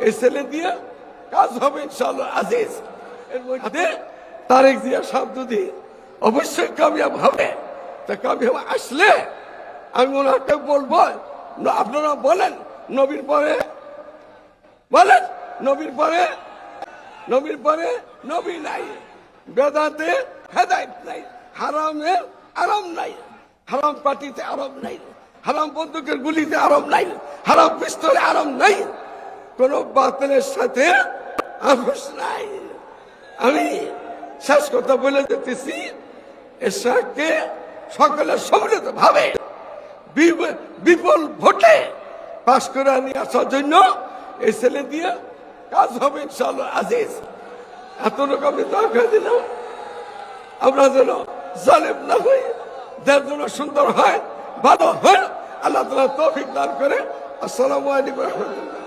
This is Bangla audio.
এই ছেলে দিয়ে কাজ হবে ইনশাআল্লাহ আজিজ। এর মধ্যে তারেক জিয়া সাহেব যদি অবশ্যই কামিয়াব হবে, তা কামিয়াব আসলে আমি ওনাকে বলবো, আপনারা বলেন নবীর পরে, বলেন নবীর পরে, নবীর পরে নবী নাই, বেদাতে হেদায়েত নাই, হারামে আরাম নাই, হারাম পার্টিতে আরাম নাই, হারাম বন্দুকের গুলিতে আরাম নাই, হারাম পিস্তলে আরাম নাই, কোন বাতিলের সাথে আপোষ নাই। আমি শেষ কথা বলে যেতেছি, এরশাদকে সকলের সম্মিলিত ভাবে বিপুল ভোটে পাশ করে নিয়ে আসার জন্য এই ছেলে দিয়ে কাজ হবে ইনশাআল্লাহ আজিজ। এত রকমের দরকার দিলাম, আমরা যেন জালেম না হই, দেশ যেন সুন্দর হয়, ভালো হয়, আল্লাহ তাআলা তৌফিক দান করে। আসসালামু আলাইকুম ওয়া রাহমাতুল্লাহ।